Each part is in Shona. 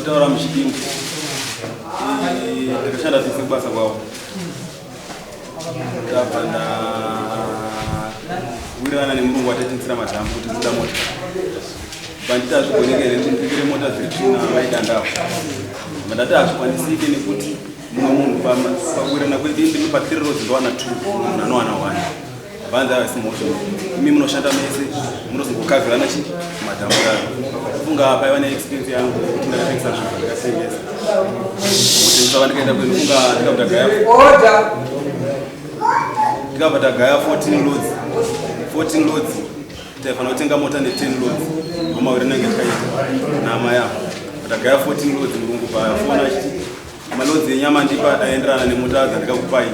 taura muchidingo ndakashanda tese kubasa kwavo ndabva ndawirirana nemurungu watatengesera madhambu kuti ndoda mota banditi hazvigonekere kuti ndipikire mota dziri tsvina vaidandavo mandati hazvikwanisike nekuti mumwe munhu pakuwirirana kwedindi pa 3 roads ndowana 2 munhu anowana 1 vanza vasimosho imi munoshanda mese munozongokavhirana chii madhambu avo funga paiva neexperience yangu kuti ndakatengesa zvinhu zvakasengesa kutengesa vandikaenda kwenu funga ndikabva tagaya 14 loads taifanira kutenga mota ne 10 loads ngomawiri nange tikaita nama yavo tagaya 14 loads murungu pafona achiti malodzi enyama ndipa aenderana nemota dzandikakupai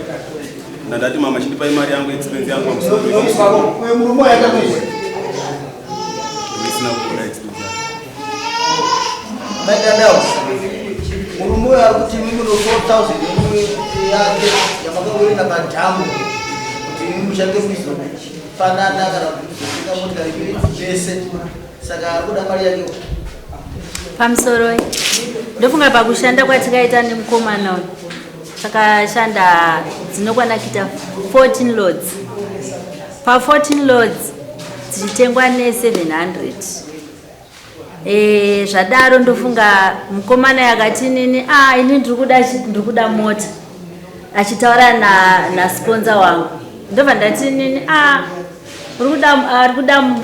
ndandati mama chindipai mari yangu expense yangu pamusoro isina kubuda expense yangu Madandao, murumu ya kuti mimi no 4000 yake yamakawiri na madhambu kuti mimi mushande kuizo fanana kana kutika motikari bese saka kuda mari yake pamusoro ndofunga pakushanda kwatikaita nemukomana uyu takashanda dzinokwana kuita 14 loads pa 14 loads dzichitengwa ne700 zvadaro ndofunga mukomana yakati nini ini ndikuda mota achitaura nasponsor wangu ndobva ndati nini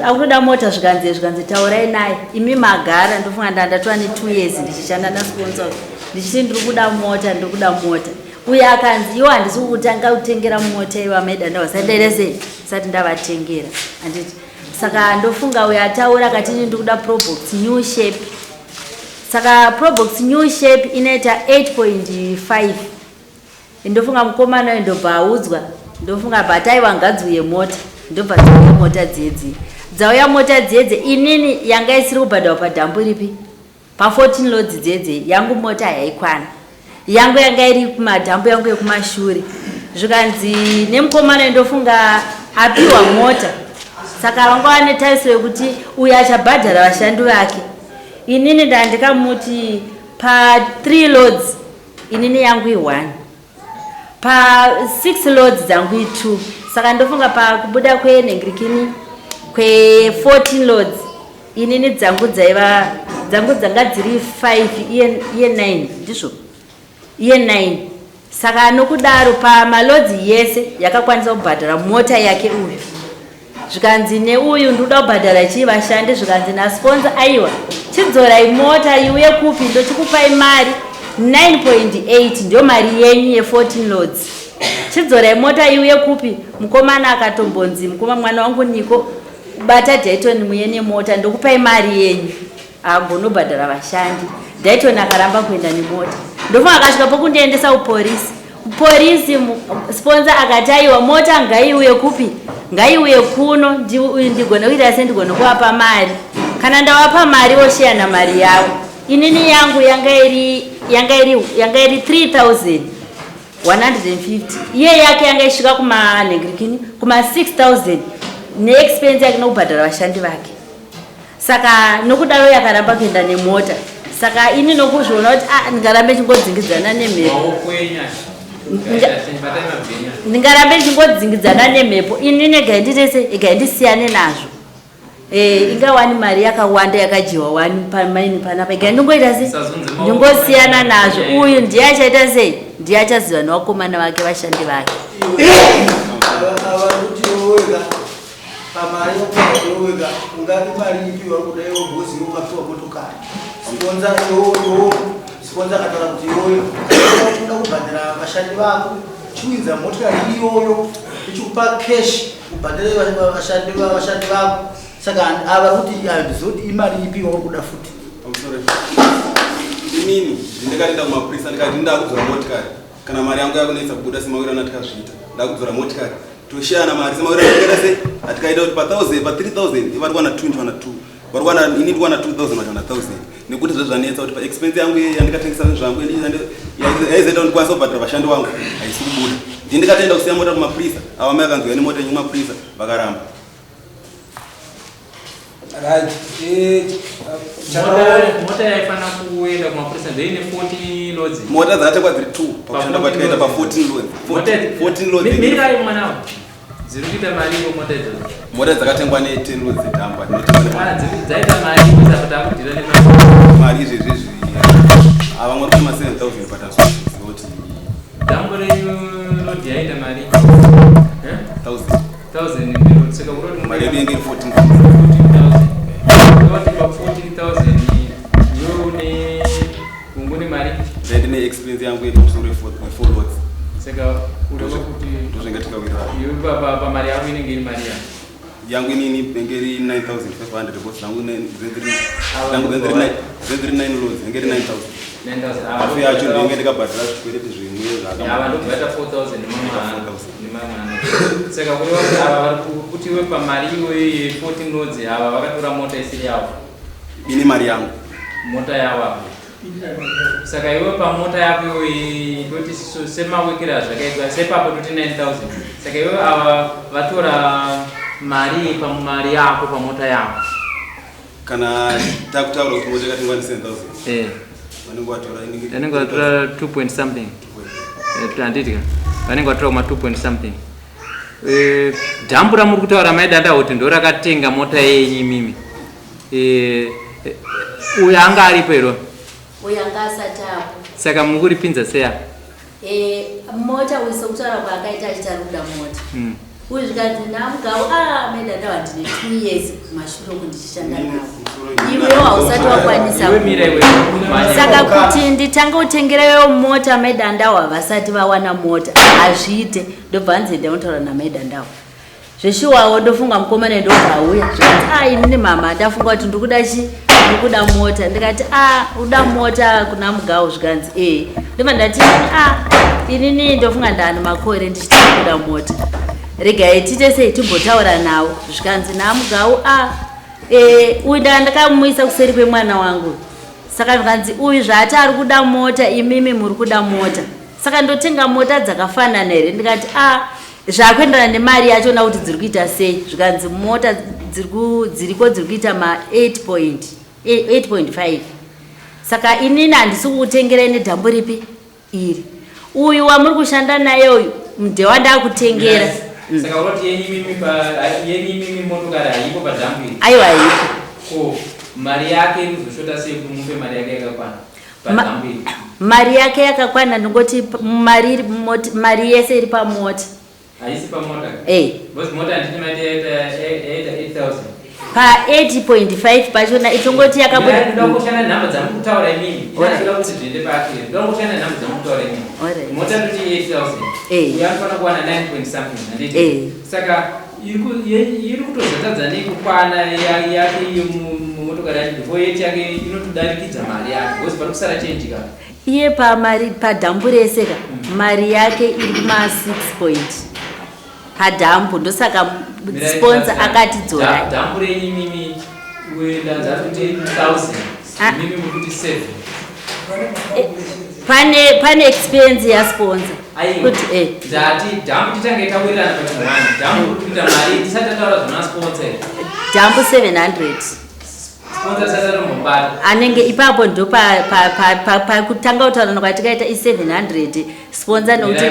akuda mota zvikanzi taurai naye imi magara ndofunga ndatova ne2 years ndichishanda nasponsor ndichiti ndikuda mota uye akanzi iwo handisi kutanga kutengera mota iwa maidanda wasanderese sati ndavatengera anditi saka ndofunga uyo ataura akati ndikuda Probox new shape saka Probox new shape inoita 8.5 ndofunga mukomana uyo ndobva audzwa ndofunga batai wangadziuye mota ndobva dzauya mota dzedze inini yanga isiri kubhadhawa padhambu ripi pa 14 loads dzedze yangu mota haikwana yangu yanga iri kumadhambu yangu yekumashure zvikanzi nemukomana ndofunga apiwa mota saka vangava netarisiro yekuti uyo achabhadhara vashandi vake inini ndandikamuti pa 3 loads inini yangu i1 pa 6 loads dzangu i2 saka ndofunga pakubuda kwenhengirikini kwe14 loads inini dzangu dzanga dziri 5 iye 9 ndizvo iye 9 saka nokudaro pamalodzi yese yakakwanisa kubhadhara mota yake uyu zvikanzi neuyu ndoda kubhadhara chii vashandi zvikanzi nasponsor aiwa chidzorai mota iuye kupi ndochikupai mari 9.8 ndio mari yenyu ye14 loads chidzorai mota iuye kupi mukomana akatombonzi mwana wangu Niko bata Dayton muyene mota ndokupai mari yenyu agonobhadhara vashandi Dayton akaramba kuenda nemota ndofunga akasvika pokundiendesa kupolisi sponsor akati aiwa mota ngaiuye kupi ngaiuye kuno ndigona kuita se ndigona kuvapa mari kana ndavapa mari oshiyana mari yavo inini yangu yanga iri 3150 iye yake yanga isvika kumanhengirikini kuma 6000 neexpense yake nokubhadhara vashandi vake saka nokudaro yakaramba kuenda nemota saka ini nokuzviona kuti ndingarambe chingodzingidzana nemhepo ndingarambe chingodzingidzana nemhepo ini nega nditese ega ndisiyane nazvo ingawani mari yakawanda yakajiwa wani pamaini panapa ega ndingoita se ndingosiyana nazvo uyu ndiye achaita sei ndiye achaziva nevakomana vake vashandi vake pamari yokuwega ungati mari ipi vari kuda iwo bhozi yokapiwa motokari sponsor akataura kuti iyoyo unoda kubhadhara vashandi vako chiwidza motokari iyoyo ichikupa cash ubhadhare vashandi vako saka ava kuti handizoti imari ipi vari kuda futi inini ndingatoenda kumapurisa ndikati ndakudzora motikari kana mari yangu yakunetsa kubuda semawirana tikazviita ndakudzora motikari toshiyana mari semawirana tikaita se atikaita kuti pa 3000 ivari kuwana 20 wana 2 vari kuwana ini ndikuwana 2000 wana 1000 nekuti zvezvanetsa kuti pa expense yangu yandikatengesa zvangu yaizoita ndikwanisa kubhadhara vashandi vangu haisi kubuda ndikatoenda kusiya mota kumapurisa ava mai akanzwa nemota yenyu mapurisa vakaramba Right. Mota yaifana kuenda kumapurisa ndeine 14 loads. Mota dzatengwa dziri 2 pakushanda kwatikaita pa 14 loads. 14 loads. Mira ari mwanawo. Ziri kuita mari ko mota idzo. Mota dzakatengwa ne 10 loads dzitamba. Dzaita mari kuza kuti akudira ne mari izvezvi. Ava ngori kuma 7000 pataso. Zoti dambo renyu load yaita mari. 1000 ndiro saka uroti mari yenge 14,000. What about 14,000? You need kunguni mari. Then the experience yangu yetu kusuri for loads. Saka udogo kuti tuzvingatika wira. You baba mari yako inenge iri mari yangu inini bengeri 9,500 because nangu zendri 9 loads bengeri 9,000. 9,000. Afi yacho ndenge ndikabhadhara zvikweleti zvimwe zvakawanda. Ava ndobhata 4,000 nemamwe. Saka kuri ava vari kuti iwe pamari iwe 14 loads ava vakatora mota isiri yavo. Ini mari yangu. Mota yavo. Saka iwe pamota yako iwe ndoti semawekera zvakaitwa sepapo toti 9,000. Saka iwe ava vatora mari pamari yako pamota yako. Kana takutaura kuti mota yakatengwa ne 7,000. Vanenge vatora 2 point something. Tanditika. Vanenge vatora kuma 2 point something. Dhambu ramuri kutaura maidanda kuti ndo rakatenga mota yenyu mimi. Uyo anga aripo iro. Uyo anga asati apo. Saka muri pinza seya. Mota uso kutaura kwakaita achitaruda mota. Uyu zvikanzi namugawo maidanda vandine 2 years kumashure kundichishanda navo. Iwewo hausati wakwanisa. Saka kuti nditanga kutengereyo mota maidandawo havasati vawana mota hazviite ndobva nzi ndinotaura namaidandawo zveshiwawo ndofunga mukomana ndobvauya zvikanzi inini mama ndafunga kuti ndikuda mota ndikati uda mota kuna mugawo zvikanzi ndobva ndati inini ndofunga ndani makore ndichitanga kuda mota regai tiite sei timbotaura nawo zvikanzi namugawo uyu ndakamuisa kuseri kwemwana wangu saka zvikanzi uyu zvati ari kuda mota imimi muri kuda mota saka ndotenga mota dzakafanana here ndikati zvakuenderana nemari yacho nakuti dziri kuita sei zvikanzi mota dziriko dziri kuita ma 8.5 saka inini handisi kukutengerai nedhambo ripi iri uyu wamuri kushanda naye uyu ndewandakutengera Saka uroti yenyu mimi motokari haipo padhambu iri. Aiwa haipo. Ko mari yake inozoshota sei kuti mupe mari yake yakakwana padhambu iri. Mari yake yakakwana ndingoti mari yese iri pamota. Haisi pamota. Because mota nditi maita 8,000. Pa 8.5 pachona itongoti yakabuda. Ndoda kushanda nhamba dzamukutaura imini. Ndoda kuti zvende pake. Ndoda kushanda nhamba dzamukutaura imini. Mota ndoti 8,000. Uyanofana kuwana 9 point something handiti. Saka iri kutozotadza nekukwana yake mumotokari yacho before yeti yake inotodarikidza mari yake. Because pari kusara change ka. Iye padhambu rese ka mari yake iri kuma 6 padhambu ndosaka sponsor akati dzora dhambu renyu mimi uenda kuti 1,000 mimi mukuti 7 pane expense ya sponsor kuti ndati dhambu titange tawirana pa 1 dhambu kuita mari tisatataura zvona sponsor dhambu 700 sponsor sasa nombata anenge ipapo ndo pa kutanga kutaura nokwatikaita 700 sponsor nokuti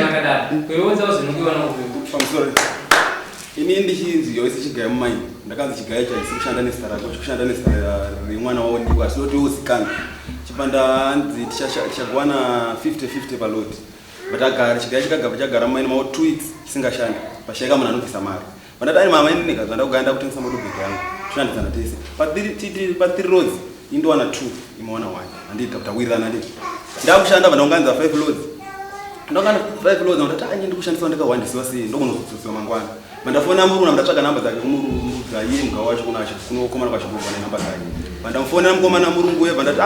kwewo 1,000 ungiwana kuti pamusoro ini ndichinziyo isi chigaya mumaini ndakanzi chigaya chaisi kushanda nesita rako chikushanda nesita remwana wawo ndiko asi noti usikana chipanda hanzi tichakuwana 50-50 paloti but agara chigaya chikagabva chagara mumaini mawo 2 weeks chisingashandi pashaika munhu anobvisa mari vandati ari mama ini ndikazvanda kuganda kutengesa motobheki yangu tushandizana tese pa 3 roads indowana 2 imawana 1 handiti kutawirirana handiti ndakushanda vandaunganza 5 loads ndakana 5 loads ndati anye ndikushandisa ndikawandisiwa sei ndokunozodzosiwa mangwana mandafona muruna ndatsvaga namba dzake kumurudza iye mugawo wacho kunokomana kwachibobva nenamba dzake vandamufonera mukomana murungu uye vandati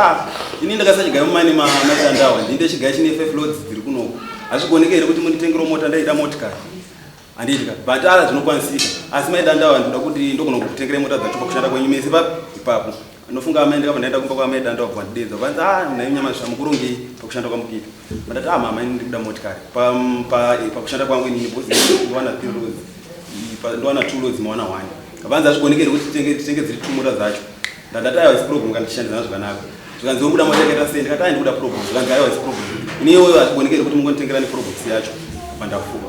ini ndakasa chigaya mumani madandawa ndinde chigaya chine 5 loads dziri kunoko hazvigoneke here kuti munditengero mota ndaida motikari handiitika but zvinokwanisika asi maidandawa ndoda kuti ndokunokutengere mota dzacho pakushanda kwenyu mese ipapo nofunga amaende kapa ndaenda kumba kwamaidandawa kubvandidedza vanzi nai nyama zvamukurongei pakushanda kwamukita vandati mama ini ndikuda motikari pakushanda kwangu inini bhosi ndowana 3 loads ndowana 2 loads mawana 1 vanzi azvigonekeri kuti titenge dziri 2 mota dzacho ndandati aiwa isi problem kana tishandisa nazvo zvakanaka zvikanzi womuda mota yakaita sei ndikati ndikuda probox zvikanzi aiwa isi problem inewo azvigonekeri kuti mungonitengerani probox yacho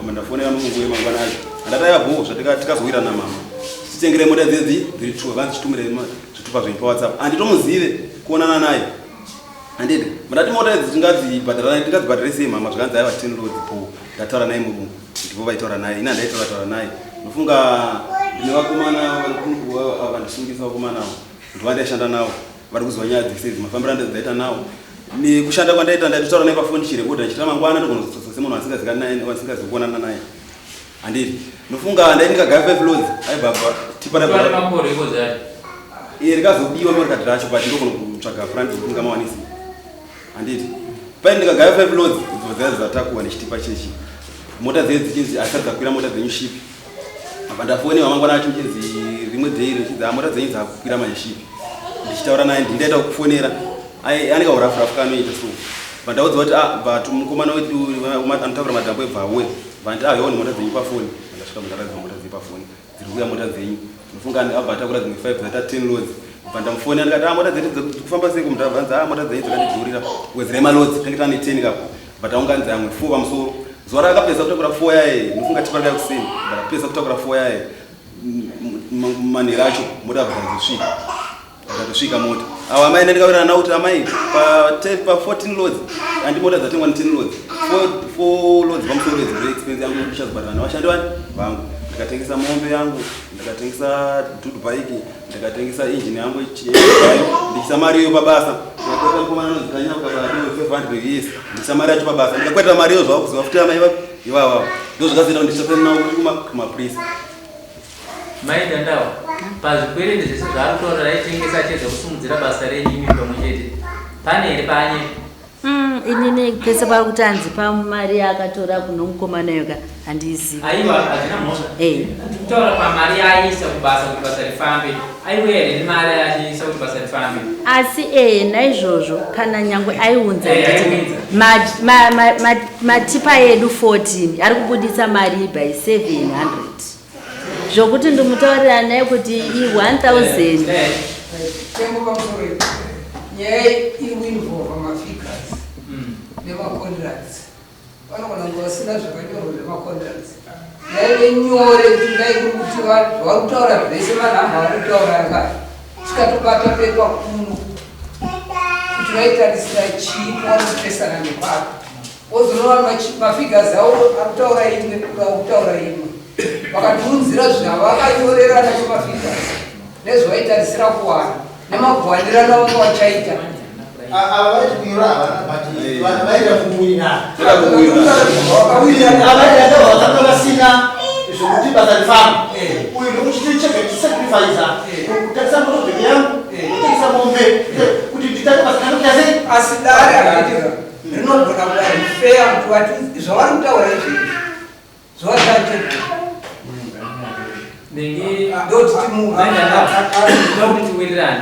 mandafonera munguye mangwana acho andati aiwa bho zvatikazowirana mama titengere mota dzedzi dziri 2 vanzi chitumire zvitupa zvenyu pawhatsapp anditomuzive kuonana naye handiti mandati mota idzi tingadzibhadhara sei mama zvikanzi aiwa 10 loads po ndataura naye murungu ndipo vaitaura naye ina ndaitaura naye ndofunga ndine vakomana vandisungisa vakomana avo ndovandaishanda navo vari kuziva nyaya dzese mafambiro ndadzaita navo nekushanda kwandaita ndaitaura naye pafoni chirekodha ndichita mangwana ndogonozosose munhu wasingazi kuonana naye handiti ndofunga ndainikaga 5 loads aibaba iye rikazobiwa marikadhi racho but ndogona kutsvaga front ndingamawanisi handiti pai ndikagaya 5 loads dzodzazi dzatakuwa nechitipa chechi mota dzedzi chinzi asati dzakwira mota dzenyu shipi apa ndafonewa mangwana acho chinzi rimwe dhei richidza mota dzenyu dzakwira mashipi ndichitaura naye ndaita kufonera anenge urafurafu kanoita so vandaudzwa kuti but mukomana wedu anotaura madhambo ebva auya vanditi aioni mota dzenyu pafoni ndasvika mundaradza mota dziri pafoni dziri kuuya mota dzenyu ndofunga abva atakura dzimwe 5 dzata 10 loads vandamufonera ndikati mota dzedu dzikufamba sei kumutavanzi mota dzenyu dzakandidhurira wedzere malodzi tenge tane 10 kapo but aunganzi amwe 4 pamusoro zuva rakapedza kutakura 4 yaye ndofunga chiparika kusini ndakapedza kutakura 4 yaye manhero acho mota dzakazosvika mota avo amai ndandikawirana navo kuti amai pa 14 loads handi mota dzatengwa ne 10 loads 4 loads pamusoro edziro expense yangu ndichazobhadhara navashandi vangu ndikatengesa mombe yangu ndikatengesa dudu bike ndikatengesa engine yangu ndichisa mari iyo pabasa ndikakweta mukomana nozikanya ukabaa 500 yes ndichisa mari yacho pabasa ndikakweta mari iyo zvavo kuziva futi amai ivava ndozvakazoita kuti ndichasanawo kumaprisa maidandawo pazvikwereti zvese zvaari kutaura raitengesa chedza kusimudzira basa renyu pamwe chete pane here panye inini pese pari kuti anzipa mari akatora kuno mukomanayo ka handizivi aiwa hazvina mhosva kutaura pamari aiisa kubasa kuti basa rifambe aiwe here nemari achiisa kuti basa rifambe asi naizvozvo kana nyangwe aiunza matipa edu 14 ari kubudisa mari by 700 zvokuti ndimutaurira naye kuti i1000 nyaya iriinvolva mafigures nemacontracts vanogona kunge vasina zvakanyorwa zvemacontracts naive nyore kuti ndaikuri kuti vari kutaura zvese manhamba vari kutaura aka tikatobata pepa kuno kuti vaitarisira chii vanopesana nepapo ozonova mafigures avo akutaura imwe akutaura imwe vakatiunzira zvinhu vakanyorerana nemafigures nezvaitarisira kuwana nemagwandirano vanga vachaita ava vaiti kunyora havana vaida kumuwina vasina zvokuti basa rifamba uyu ndokuchitichegechisacrifica kutarisa motobheki yangu kutengesa mombe kuti nditate basa kanokuyasei asi dare akaitika rinogona kuda rifeya kuti vati zvavari kutaura izvezvi zvavatachea ndotiti munhu tiwirirane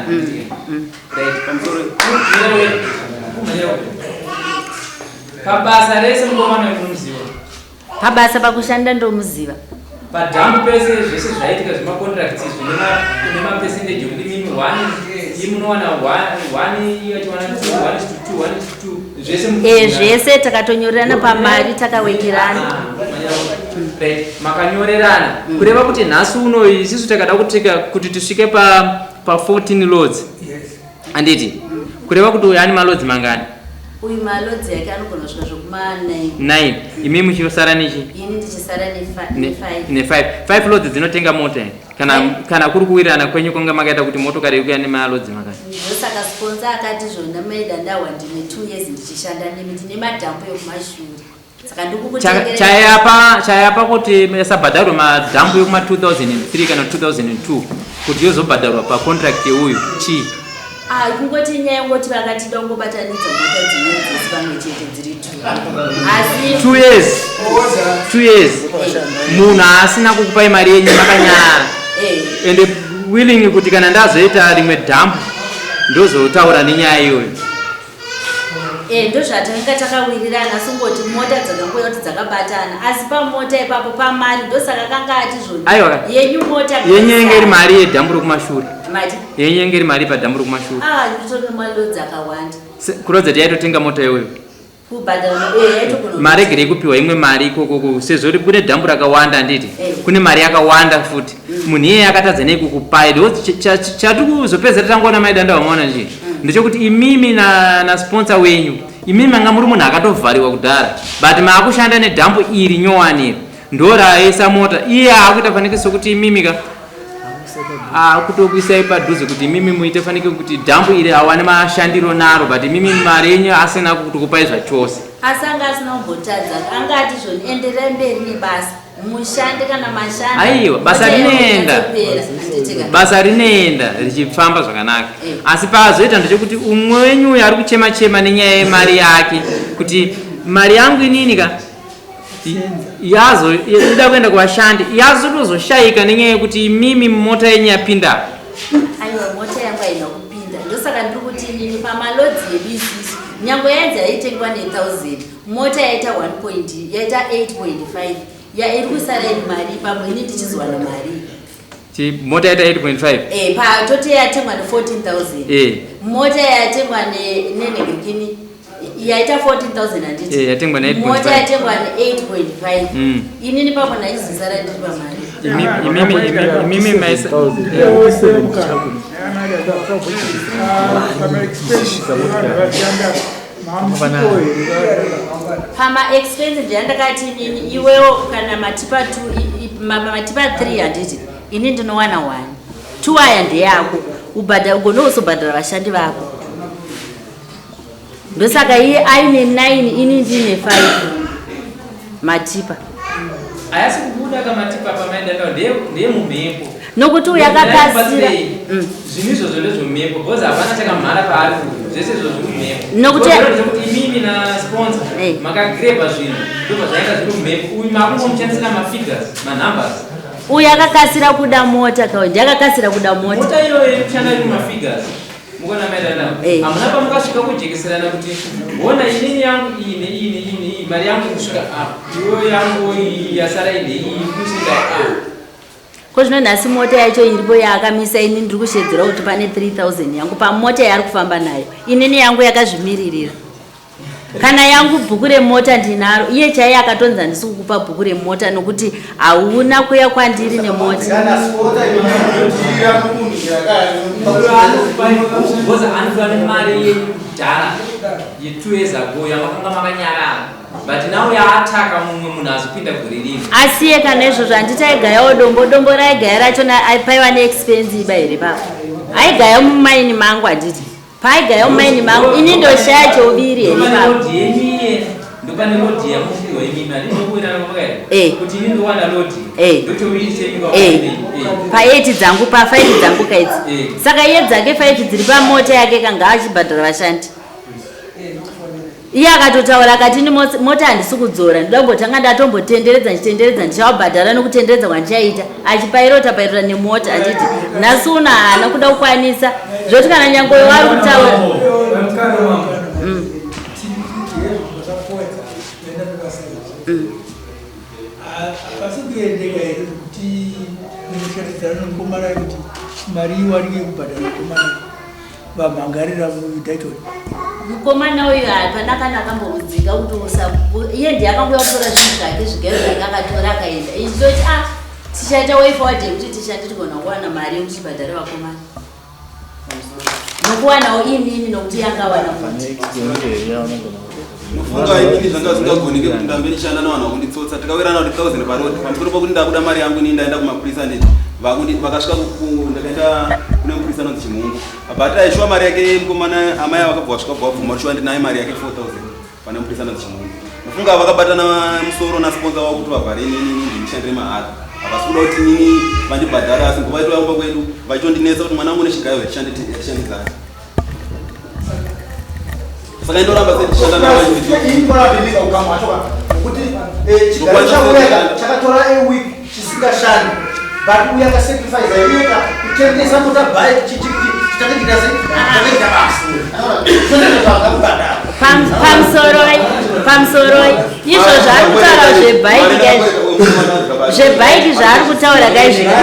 pabasa rese mukomana wekunomuziva pabasa pakushanda ndomuziva padhambu pese zvese zvaitika zvemacontracts nemapercentage ekuti mimi 1 imunowana 1 iyo achiwana 2 zvese zvese takatonyorerana pamari takawekerana makanyorerana kureva kuti nhasi uno isusu takada kuti tisvike pa 14 loads anditi kureva kuti uyu ane malodzi mangani uyu malodzi yake anogona kusvika zvokuma9 imi muchisara nechi ini ndichisara ne5 loads dzinotenga mota kana kuri kuwirirana kwenyu kwanga makaita kuti motokari ikuya nemalodzi makani ndosaka sponsor akati zvona maida ndawa ndine 2 years ndichishanda nemi ndine madhambo ekumashure chayapa kuti sabhadharwa madhambu yekuma 2003 kana 2002 kuti yozobhadharwa pacontract yeuyu chii kungoti nyaya yengoti vakatida kungobatanidza mota dzimwe dzisi pamwe chete dziri 2 asi 2 years munhu asina kukupai mari yenyu makanyara ende willing kuti kana ndazoita rimwe dhambu ndozotaura nenyaya iyoyo ndozvatanga takawirirana sungoti mota dzakangoya kuti dzakabatana asi pamota ipapo pamari ndosaka kanga ati zvoni yenyu mota yenyenga iri mari yedhambu rokumashure yenyenga iri mari padhambu rokumashure nditone mari dzakawanda kurodza kuti yaitotenga mota iyoyo mari egere kupiwa imwe mari ikokoko sezvo kune dhambu rakawanda handiti kune mari yakawanda futi munhu iyeye akatadza neikukupai chati kuzopedza tatangoona maidanda wamaona njii ndechekuti imimi nasponsor wenyu imimi manga muri munhu akatovhariwa kudhara but maakushanda nedhambu iri nyowaniri ndoraisa mota iye akuita fanikiso kuti imimika akutokuisai padhuze kuti imimi muite fanike kuti dhambu iri awane mashandiro naro but imimi mari yenyu asina kutokupai zvachose asi anga asina kumbotadza anga ati zvoni enderai mberi nebasa mushande kana mashanda aiwa basa rinoenda richifamba zvakanaka asi pazoita ndechekuti umwe wenyu uyo ari kuchema nenyaya yemari yake kuti mari yangu ininika ida kuenda kuvashandi yazotozoshayika nenyaya yekuti mimi mota yenyu yapinda aiwa mota yangu haina kupinda ndosaka ndiri kuti inini pamalodzi ebhizinesi nyange yainzi yaitengwa ne1000 mota yaita 8.5 iri kusara iri mari pamwe ini ndichizowana mari mota yaita 8.5 patote yatengwa ne14,000 mota yatengwa nenegekini yaita 14,000 handiti yatengwa na 8.5 mota yatengwa ne8.5 inini pamwe naizosara ndiri pamari imimi maisa pama expense ndiyandakati inini iwewo kana matipa 3 handiti ini ndinowana 1 2 aya ndeyako ugonozobhadhara vashandi vako ndosaka iye aine 9 ini ndine 5 matipa ayasi kubuda kamatipa pamaendano ndeyemumhepo nokuti uyakakasira zvinizvo ndezvomhepo bcause hapana chakamhara paari zvese izvo zvimumhepo nokuti imimi nasponsor makagrebha zvinhu ndobva zvaenda zviri mumhepo uyu makungomushandisira mafigures manumbers uyu akakasira kuda mota kaundi akakasira kuda mota iyoyo iri kushanda iri mafigures mukona maendana hamuna pamukasvika kujekeserana kuti bona inini yangu ine mari yangu kusvika iyoyo yangu yasara ine kusvika kozvino nhasi mota yacho iripo yaakamisa ini ndiri kushedzera kuti pane 3,000 yangu pamota yaari kufamba nayo inini yangu yakazvimiririra kana yangu bhuku remota ndinaro iye chaiye akatonza ndisi kukupa bhuku remota nokuti hauna kuya kwandiri nemota anofane mari yedhara ye2 years ago yamakanga makanyarara but now yaataka mumwe munhu azopinda gore rini asiye kana izvozvo handiti aigayawo dombo raigaya rachona paiva neexpense iba here papo aigaya mumaini mangu handiti paigaya mumaini mangu ini ndoshaya cheuviri here papo ndopane lodi yamufiwa imimi andinokuirana kuti ini ndowanda lodi pa8 dzangu pa5 dzangu kaidzi saka iye dzake 5 dziri pamota yake kanga achibhadhara vashandi iye akatotaura akati ini mota handisi kudzora ndoda mbotanga ndatombotenderedza ndichitenderedza ndichavabhadhara nokutenderedza kwandichaita achipairota nemota achiti nhasi una hana kuda kukwanisa zvoti kana nyange uyo wari kutaura pasikuendeka here kuti noshandisana nomukomana kuti mari iwanike kubhadhara mukomana vamhangarira mutaitori mukomana uyu hapana kana akambomudzika kuti iye ndiye akangoya kutora zvinhu zvake zvigaro zvake akatora akaenda ichitoti tichaita way forward yekuti tishande tigona kuwana mari yekuti tibhadhare vakomana nokuwanawo inini nokuti yangawana mufunga inini zvanga zvingagonike kuti ndambe ndishanda navanhu vakunditsotsa tikawirana kuti 1000 parodi pamusoro pokuti ndakuda mari yangu inini ndaenda kumapurisa nditi vakasvika ndakaenda kune mupurisa anonzi Chimungu but aishuwa mari yake mukomana amai vakabva vasvika bva vabvuma shuwa ndinaye mari yake 4,000 pane mupurisa anonzi Chimungu mufunga vakabatana musoro nasponsor wavo kuti vavhare inini ndishandire mahara havasi kuda kuti inini vandibhadhara asi nguva itoyamba kwedu vachondinetsa kuti mwana wangu neshigayo zvishandidzana saka indoramba sendishanda naoiiorabindika ukamwachoka kuti chigaro chauyaka chakatora aweek chisingashandi but uyakasacrifice yeka kutengesa mota bhayi Takachita sei? Takachita basi. Pamusoroi izvo zvari kutaura zvebaiki zvaari kutaura gaizvika